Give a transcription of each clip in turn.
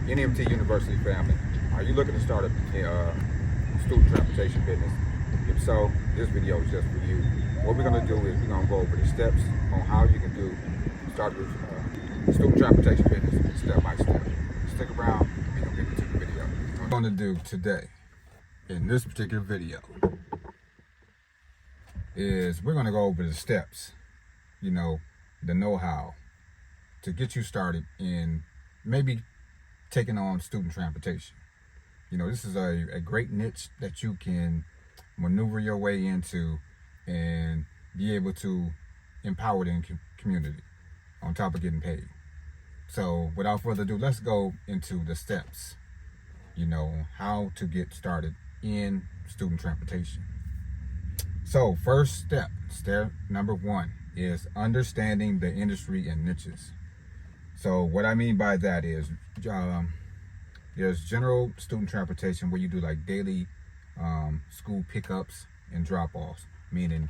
Nemt University family, are you looking to start a student transportation business? If so, this video is just for you. What we're going to do is we're going to go over the steps on how you can start a student transportation business step by step. Stick around, we're going to get into the video. What we're going to do today in this particular video is we're going to go over the steps, the know-how to get you started in maybe taking on student transportation. This is a great niche that you can maneuver your way into and be able to empower the community on top of getting paid. So without further ado, let's go into the steps, how to get started in student transportation. So first step number one is understanding the industry and niches. So what I mean by that is there's general student transportation where you do like daily school pickups and drop-offs, meaning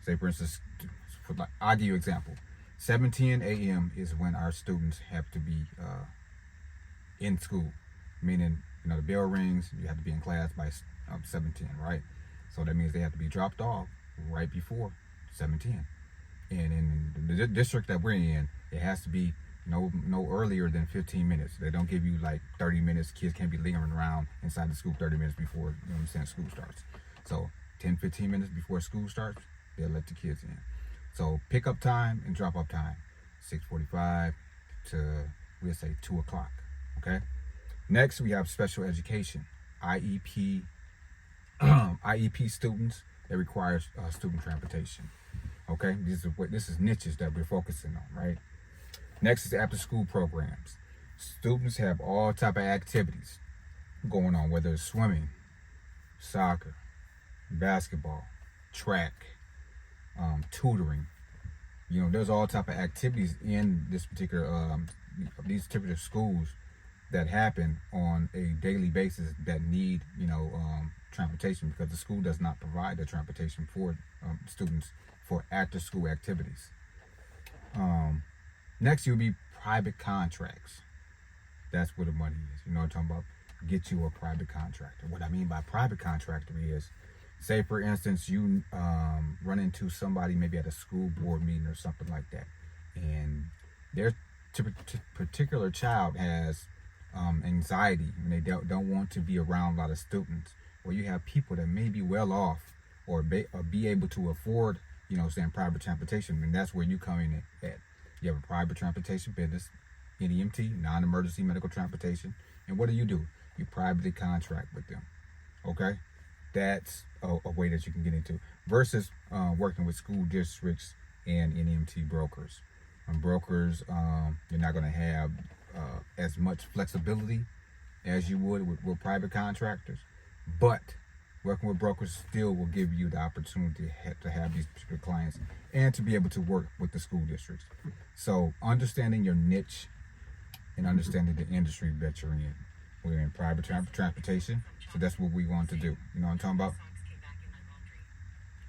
say for instance, I'll give you an example. 7:10 a.m. is when our students have to be in school, meaning the bell rings, you have to be in class by 7:10, right? So that means they have to be dropped off right before 7:10. And in the district that we're in, it has to be no earlier than 15 minutes. They don't give you like 30 minutes. Kids can't be lingering around inside the school 30 minutes before, school starts. So 10-15 minutes before school starts, they'll let the kids in. So pickup time and drop off time, 6:45 to, we'll say 2 o'clock, okay? Next, we have special education, IEP, IEP students that require student transportation. Okay, this is niches that we're focusing on, right? Next is after school programs. Students have all type of activities going on, whether it's swimming, soccer, basketball, track, tutoring. There's all type of activities in this particular these particular schools that happen on a daily basis that need transportation, because the school does not provide the transportation for students for after school activities. Next, you'll be private contracts. That's where the money is. You know what I'm talking about? Get you a private contractor. What I mean by private contractor is, say for instance, you run into somebody maybe at a school board meeting or something like that, and their particular child has anxiety and they don't want to be around a lot of students, or you have people that may be well off or be able to afford private transportation, and that's where you come in at. You have a private transportation business, NEMT, non-emergency medical transportation, and what do? You privately contract with them, okay? That's a way that you can get into, versus working with school districts and NEMT brokers. Brokers, you're not going to have as much flexibility as you would with private contractors, but working with brokers still will give you the opportunity to have these particular clients and to be able to work with the school districts. So understanding your niche and understanding the industry that you're in. We're in private transportation, so that's what we want to do. You know what I'm talking about?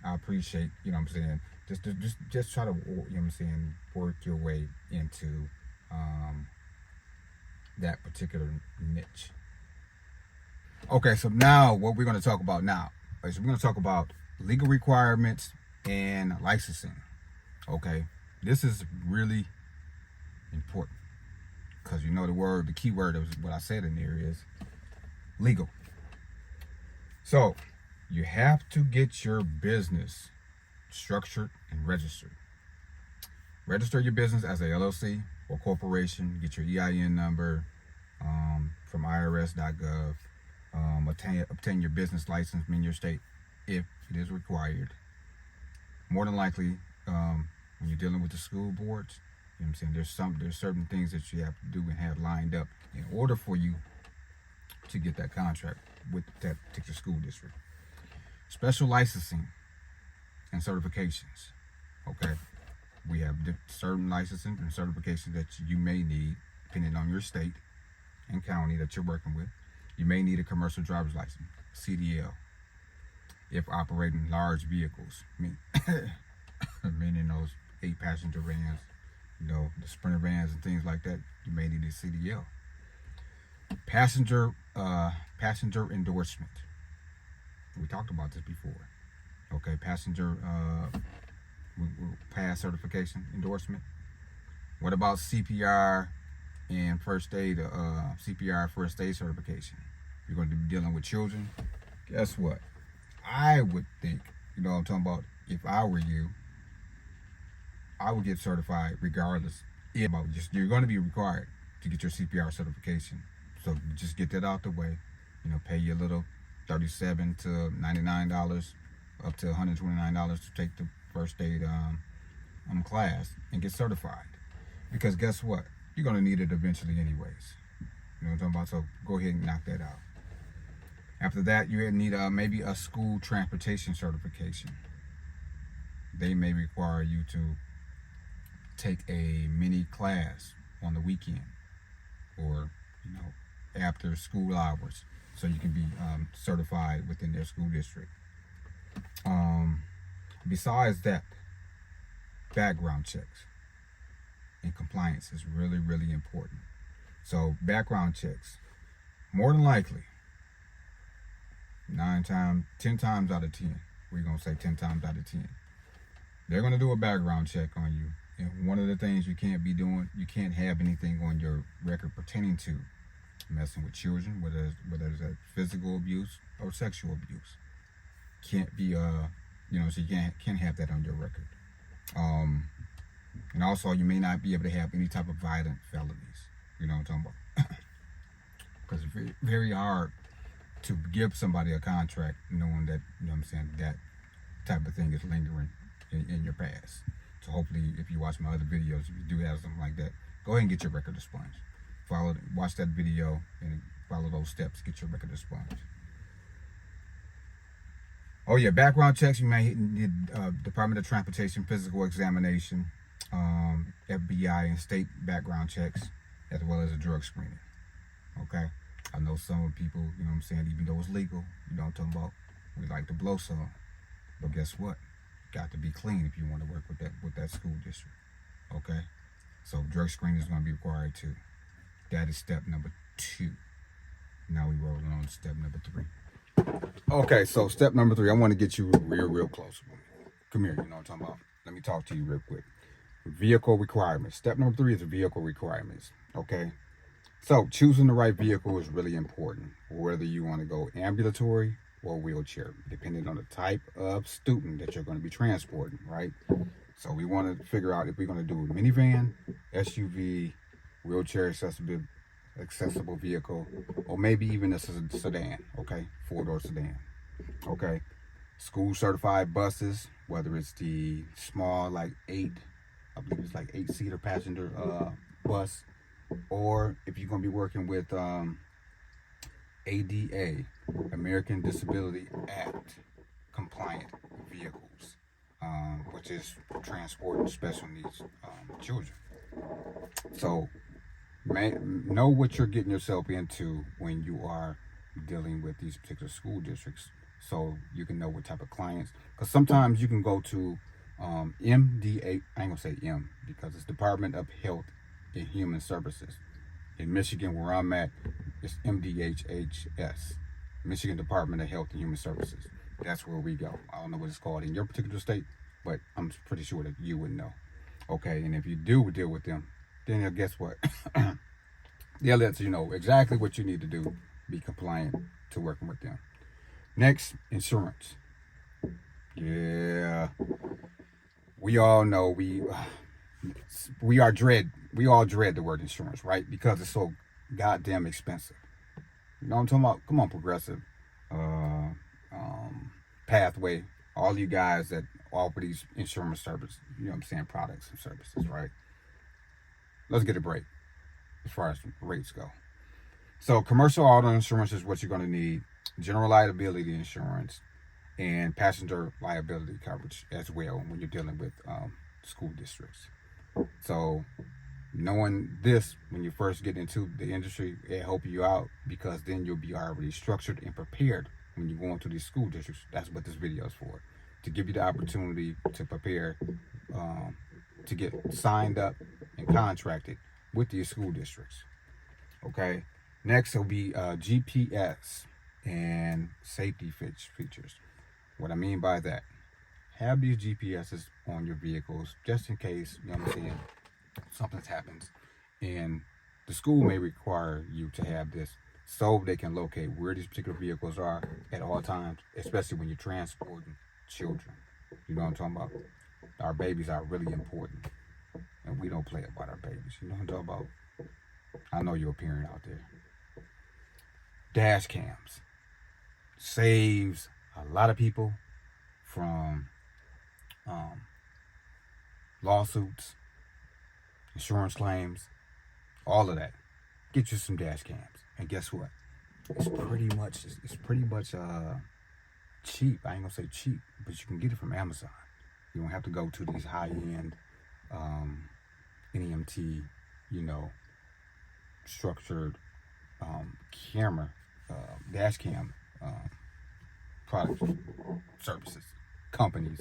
I appreciate, just try to, work your way into that particular niche. Okay, so now what we're going to talk about now is we're going to talk about legal requirements and licensing. Okay, this is really important because the key word of what I said in there is legal. So you have to get your business structured and registered. Register your business as a LLC or corporation. Get your EIN number from irs.gov. Obtain your business license in your state if it is required. More than likely, when you're dealing with the school boards, there's certain things that you have to do and have lined up in order for you to get that contract with that particular school district. Special licensing and certifications. Okay, we have certain licensing and certifications that you may need depending on your state and county that you're working with. You may need a commercial driver's license, CDL, if operating large vehicles, meaning those 8-passenger vans, You know, the Sprinter vans and things like that, you may need a CDL. Passenger endorsement. We talked about this before. Okay, passenger pass certification endorsement. What about CPR and first aid? CPR first aid certification. You're going to be dealing with children. Guess what? I would think, you know what I'm talking about, if I were you, I would get certified regardless. You're going to be required to get your CPR certification. So just get that out the way. You know, pay your little $37 to $99, up to $129 to take the first aid class and get certified. Because guess what? You're going to need it eventually anyways. You know what I'm talking about? So go ahead and knock that out. After that, you need maybe a school transportation certification. They may require you to take a mini class on the weekend or, you know, after school hours, so you can be certified within their school district. Besides that, background checks and compliance is really, really important. So background checks, more than likely, 10 times out of 10, we're going to say 10 times out of 10, they're going to do a background check on you. And one of the things you can't be doing, you can't have anything on your record pertaining to messing with children, whether it's a physical abuse or sexual abuse. Can't be, so you can't have that on your record. And also, you may not be able to have any type of violent felonies. You know what I'm talking about? Because it's very, very hard to give somebody a contract knowing that, you know what I'm saying, that type of thing is lingering in your past. So hopefully, if you watch my other videos, if you do have something like that, go ahead and get your record expunged. Watch that video and follow those steps. Get your record expunged. Oh yeah, background checks. You may need Department of Transportation physical examination, FBI and state background checks, as well as a drug screening. Okay, I know some people, you know what I'm saying, even though it's legal, you know what I'm talking about, we like to blow some. But guess what? Got to be clean if you want to work with that school district. Okay, so drug screening is going to be required too. That is step number 2. Now we rolling on step number 3. Okay, so step number 3, I want to get you real close. Come here, you know what I'm talking about. Let me talk to you real quick. Vehicle requirements. Step number 3 is the vehicle requirements. Okay, so choosing the right vehicle is really important, whether you want to go ambulatory or wheelchair, depending on the type of student that you're going to be transporting, right? So we want to figure out if we're going to do a minivan, SUV, wheelchair accessible vehicle, or maybe even a sedan, okay? 4-door sedan, okay? School certified buses, whether it's the small, like 8 8-seater passenger bus, or if you're going to be working with ADA, American Disability Act compliant vehicles, which is transporting special needs children. So know what you're getting yourself into when you are dealing with these particular school districts, so you can know what type of clients. Because sometimes you can go to MDA, I ain't gonna say M because it's Department of Health and Human Services. In Michigan, where I'm at, it's MDHHS, Michigan Department of Health and Human Services. That's where we go. I don't know what it's called in your particular state, but I'm pretty sure that you would know. Okay, and if you do deal with them, then guess what? They'll let you know exactly what you need to do, be compliant to working with them. Next, insurance. Yeah, we all know we all dread the word insurance, right? Because it's so goddamn expensive. You know what I'm talking about? Come on, Progressive, Pathway, all you guys that offer these insurance services, you know what I'm saying, products and services, right? Let's get a break as far as rates go. So commercial auto insurance is what you're going to need, general liability insurance, and passenger liability coverage as well when you're dealing with school districts. So knowing this when you first get into the industry, it help you out, because then you'll be already structured and prepared when you go into these school districts. That's what this video is for, to give you the opportunity to prepare, to get signed up and contracted with your school districts. Okay. Next will be GPS and safety features. What I mean by that, have these GPSs on your vehicles just in case, you know what I'm saying, something happens. And the school may require you to have this so they can locate where these particular vehicles are at all times, especially when you're transporting children. You know what I'm talking about? Our babies are really important, and we don't play about our babies. You know what I'm talking about? I know you're a parent out there. Dash cams saves a lot of people from lawsuits, insurance claims, all of that. Get you some dash cams, and guess what? It's pretty much cheap. I ain't gonna say cheap, but you can get it from Amazon. You don't have to go to these high-end NEMT, structured camera, dash cam products, services, companies.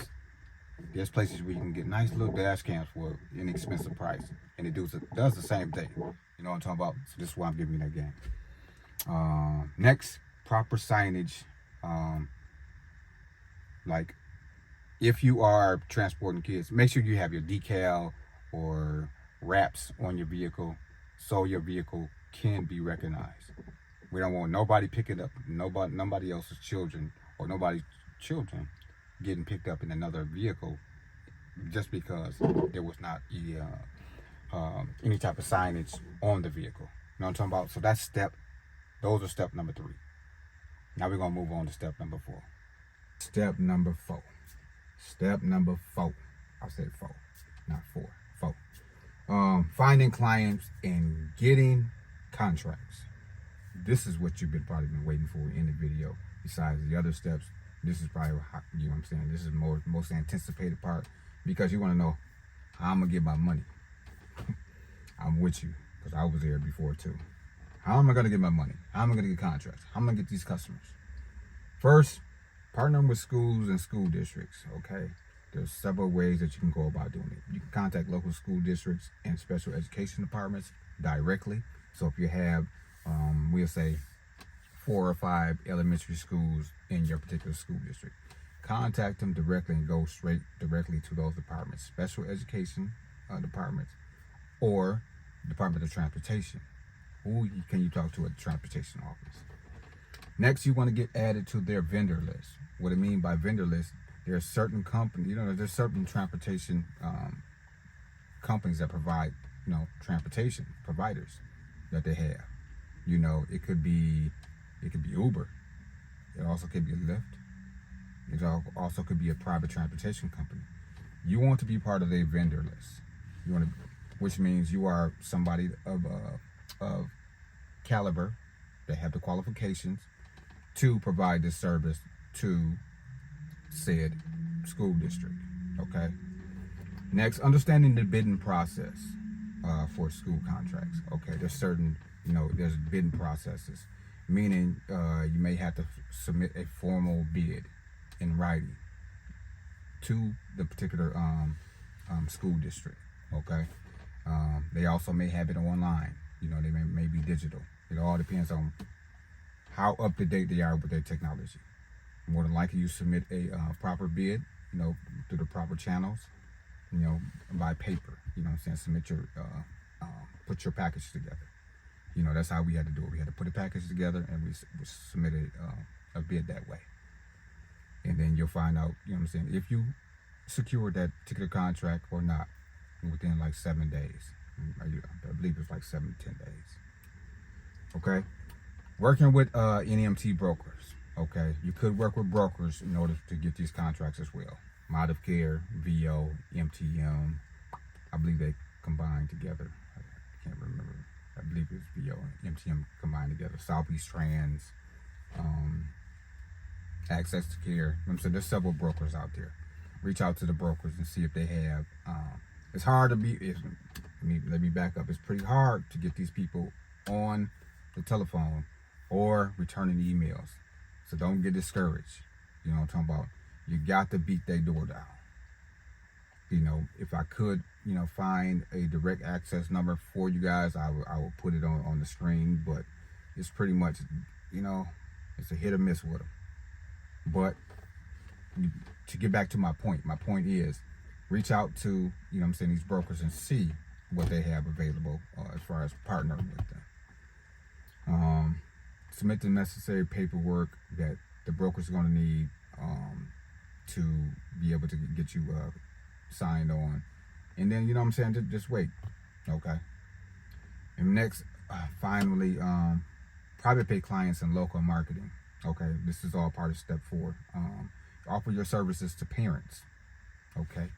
There's places where you can get nice little dash cams for an inexpensive price, and it does the same thing. You know what I'm talking about? So this is why I'm giving you that game. Next, proper signage. Like, if you are transporting kids, make sure you have your decal or wraps on your vehicle so your vehicle can be recognized. We don't want nobody picking up nobody else's children or nobody's children getting picked up in another vehicle just because there was not any type of signage on the vehicle. You know what I'm talking about? So those are step number 3. Now we're going to move on to step number 4. Step number 4. I said 4, not 4. 4. Finding clients and getting contracts. This is what you've probably been waiting for in the video. Besides the other steps, this is probably, you know what I'm saying, this is the most anticipated part, because you want to know how I'm going to get my money. I'm with you, because I was there before too. How am I going to get my money? How am I going to get contracts? How am I going to get these customers? First, partnering with schools and school districts, okay? There's several ways that you can go about doing it. You can contact local school districts and special education departments directly. So if you have, we'll say, 4 or 5 elementary schools in your particular school district, contact them directly and go directly to those departments, special education departments or Department of Transportation. Who can you talk to at the transportation office? Next, you want to get added to their vendor list. What I mean by vendor list, there are certain companies, there's certain transportation companies that provide, transportation providers that they have. It could be Uber. It also could be Lyft. It also could be a private transportation company. You want to be part of their vendor list. Which means you are somebody of caliber that have the qualifications to provide this service to said school district. Okay. Next, understanding the bidding process for school contracts. Okay, there's bidding processes, meaning you may have to submit a formal bid in writing to the particular school district. Okay. They also may have it online. They may be digital. It all depends on how up to date they are with their technology. More than likely, you submit a proper bid, through the proper channels, by paper. Submit your, put your package together. That's how we had to do it. We had to put a package together and we submitted a bid that way. And then you'll find out, if you secured that particular contract or not within like 7 days. I believe it's like 7 to 10 days. Okay. Working with NEMT brokers. Okay. You could work with brokers in order to get these contracts as well. Mod of Care, VO, MTM. I believe they combine together. I can't remember. I believe it's VO and MTM combined together. Southeast Trans, Access to Care. So there's several brokers out there. Reach out to the brokers and see if they have. It's hard to let me back up. It's pretty hard to get these people on the telephone or returning emails. So don't get discouraged. You know what I'm talking about? You got to beat their door down. If I could, find a direct access number for you guys, I will put it on the screen. But it's pretty much, it's a hit or miss with them. But to get back to my point is reach out to, these brokers and see what they have available as far as partnering with them. Submit the necessary paperwork that the broker's going to need to be able to get you signed on. And then, just wait. Okay. And next, finally, private pay clients and local marketing. Okay. This is all part of step 4. Offer your services to parents. Okay.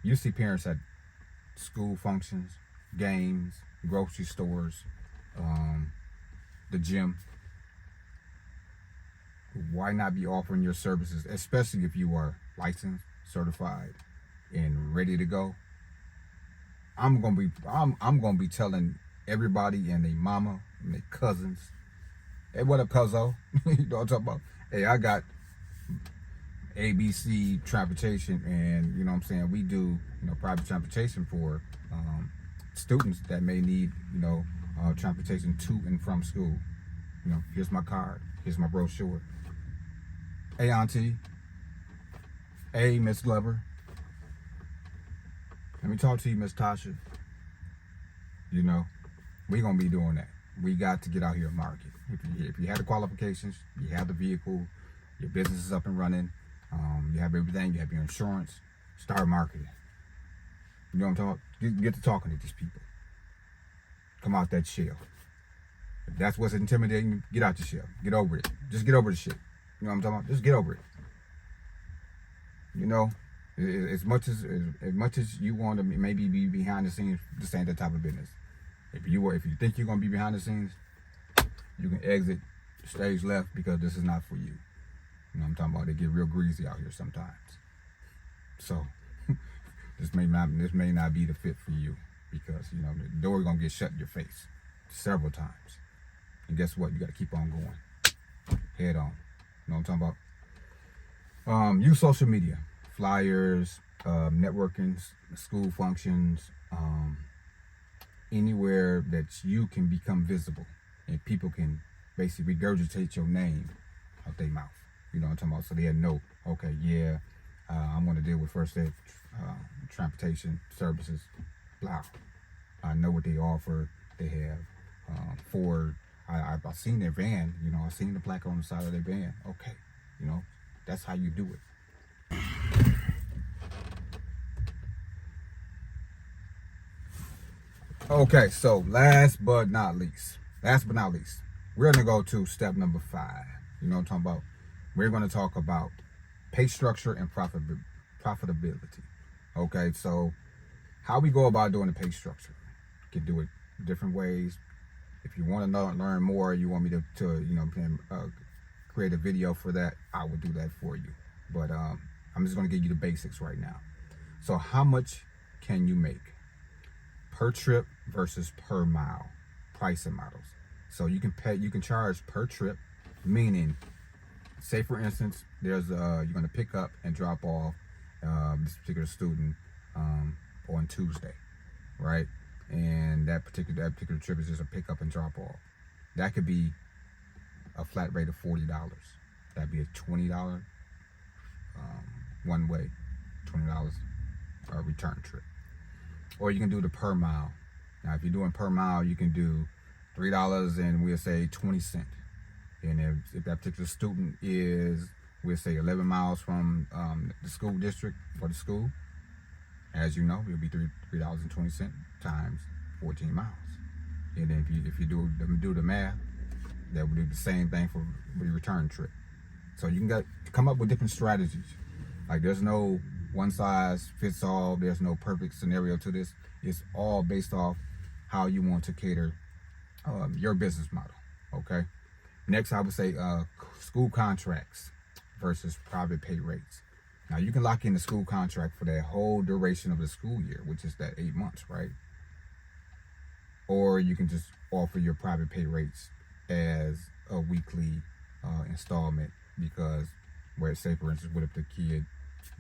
You see parents at school functions, games, grocery stores, the gym. Why not be offering your services, especially if you are licensed, certified, and ready to go? I'm gonna be telling everybody and their mama and their cousins, hey, what up, cuzzo? You know what I'm talking about? Hey, I got ABC transportation, and we do private transportation for students that may need transportation to and from school. Here's my card, here's my brochure. Hey, auntie. Hey, Miss Glover. Let me talk to you, Miss Tasha. We gonna be doing that. We got to get out here and market. If you have the qualifications, you have the vehicle, your business is up and running, you have everything, you have your insurance, start marketing. You know what I'm talking about? Get to talking to these people. Come out that shell. If that's what's intimidating, get out the shell. Get over it. Just get over the shit. You know what I'm talking about? Just get over it. As much as you want to maybe be behind the scenes, this ain't that type of business. If you think you're gonna be behind the scenes, you can exit stage left, because this is not for you. You know what I'm talking about? They get real greasy out here sometimes. So this may not be the fit for you, because the door is gonna get shut in your face several times. And guess what? You got to keep on going, head on. You know what I'm talking about? Use social media, flyers, networking, school functions, anywhere that you can become visible and people can basically regurgitate your name out their mouth. You know what I'm talking about? So they know, okay, yeah, I'm going to deal with first aid transportation services. Blah. I know what they offer. They have Ford. I've seen their van. I've seen the plaque on the side of their van. Okay, that's how you do it. Okay, so last but not least, we're gonna go to step number 5. You know what I'm talking about? We're gonna talk about pay structure and profitability. Okay, so how we go about doing the pay structure. You can do it different ways. If you want to learn more, you want me to create a video for that, I will do that for you. But I'm just going to give you the basics right now. So how much can you make per trip versus per mile pricing models? So you can charge per trip, meaning, say for instance, there's you're going to pick up and drop off this particular student on Tuesday, right? And that particular trip is just a pick up and drop off. That could be a flat rate of $40. That'd be a $20 one way, $20 return trip. Or you can do the per mile. Now, if you're doing per mile, you can do $3 and we'll say 20 cents. And if that particular student is, we'll say 11 miles from the school district or the school, as you know, it'll be $3.20 times 14 miles. And then if you do the math, that would do the same thing for the return trip. So you can come up with different strategies. Like, there's no one size fits all. There's no perfect scenario to this. It's all based off how you want to cater your business model. Okay. Next, I would say school contracts versus private pay rates. Now, you can lock in the school contract for that whole duration of the school year, which is that 8 months, right? Or you can just offer your private pay rates as a weekly installment, because, where, say for instance, what if the kid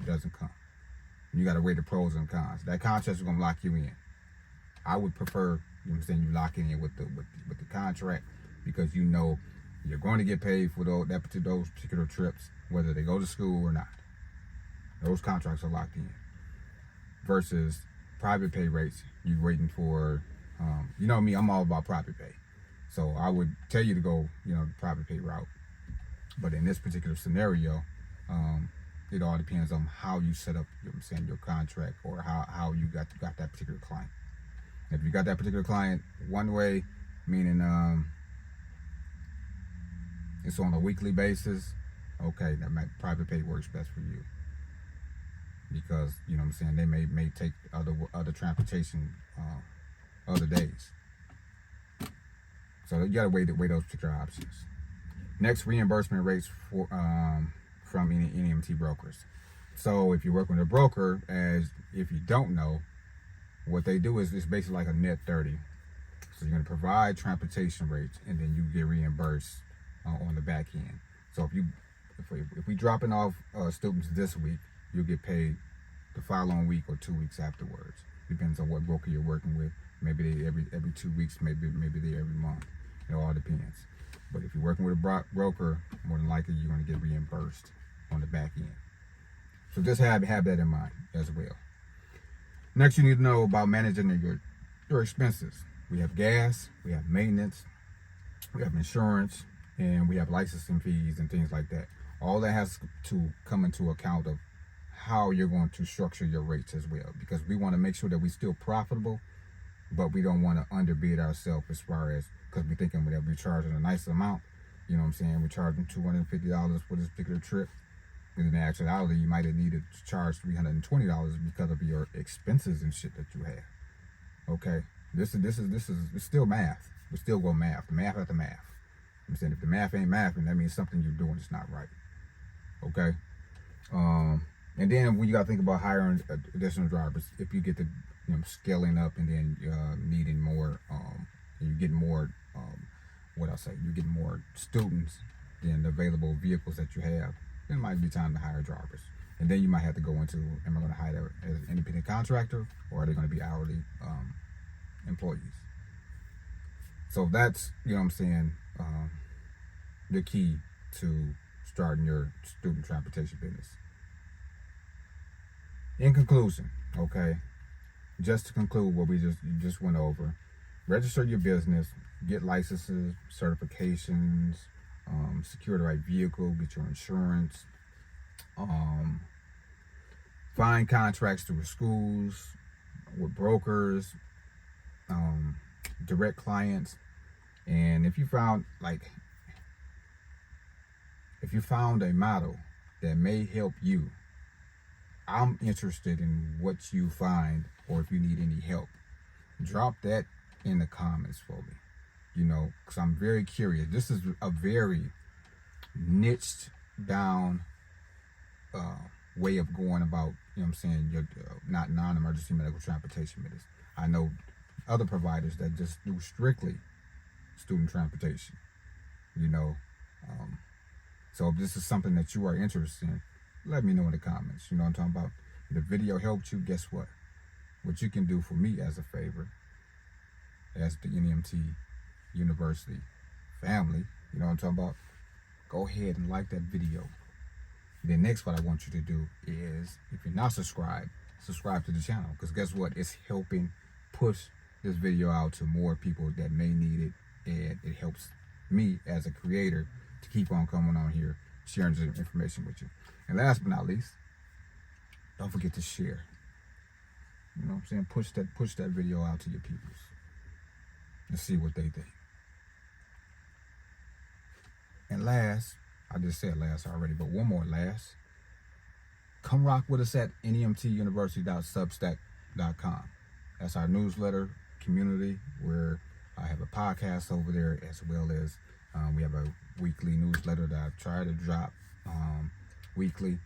doesn't come? You got to weigh the pros and cons. That contract is going to lock you in. I would prefer, you you lock in with the contract, because you know you're going to get paid for those particular trips, whether they go to school or not. Those contracts are locked in. Versus private pay rates, you're waiting for, you know me, I'm all about private pay. So I would tell you to go, the private pay route. But in this particular scenario, it all depends on how you set up, your contract, or how you got that particular client. If you got that particular client one way, meaning it's on a weekly basis, okay, private pay works best for you, because they may take other transportation other days. So you gotta weigh those particular options. Next, reimbursement rates from NEMT brokers. So if you work with a broker, if you don't know, what they do is it's basically like a net 30. So you're going to provide transportation rates, and then you get reimbursed on the back end. So if we dropping off students this week, you'll get paid the following week or 2 weeks afterwards. Depends on what broker you're working with. Maybe they every 2 weeks, maybe they every month. It all depends. But if you're working with a broker, more than likely you're going to get reimbursed on the back end. So just have that in mind as well. Next, you need to know about managing your expenses. We have gas, we have maintenance, we have insurance, and we have licensing fees and things like that. All that has to come into account of how you're going to structure your rates as well, because we want to make sure that we're still profitable, but we don't want to underbid ourselves as far as, because we're thinking that we're charging a nice amount. We're charging $250 for this particular trip. But in actuality, you might have needed to charge $320 because of your expenses and shit that you have. Okay, this is still math. We still go math after math. I'm saying if the math ain't mathing, that means something you're doing is not right. Okay, and then when you got to think about hiring additional drivers, if you get the scaling up and then needing more, you get more. You get more students than the available vehicles that you have. It might be time to hire drivers. And then you might have to go into, am I going to hire as an independent contractor, or are they going to be hourly employees? So that's, the key to starting your student transportation business. In conclusion, okay, just to conclude what we just went over, register your business, get licenses, certifications, secure the right vehicle, get your insurance, find contracts through schools, with brokers, direct clients. And if you found a model that may help you, I'm interested in what you find, or if you need any help, drop that in the comments for me. Because I'm very curious. This is a very niched down way of going about, your not non-emergency medical transportation business. I know other providers that just do strictly student transportation, so if this is something that you are interested in, let me know in the comments. You know what I'm talking about? If the video helped you, guess what? What you can do for me as a favor, as the NEMT University family, you know what I'm talking about? Go ahead and like that video. Then next, what I want you to do is, if you're not subscribed, subscribe to the channel, because guess what? It's helping push this video out to more people that may need it, and it helps me as a creator to keep on coming on here, sharing this information with you. And last but not least, don't forget to share. You know what I'm saying? Push that video out to your peoples and see what they think. And last, I just said last already, but one more last. Come rock with us at nemtuniversity.substack.com. That's our newsletter community, where I have a podcast over there, as well as we have a weekly newsletter that I try to drop weekly.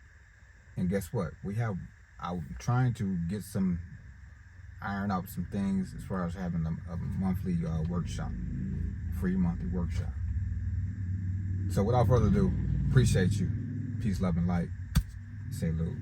And guess what? I'm trying to iron out some things as far as having a monthly workshop, free monthly workshop. So without further ado, appreciate you. Peace, love, and light. Salute.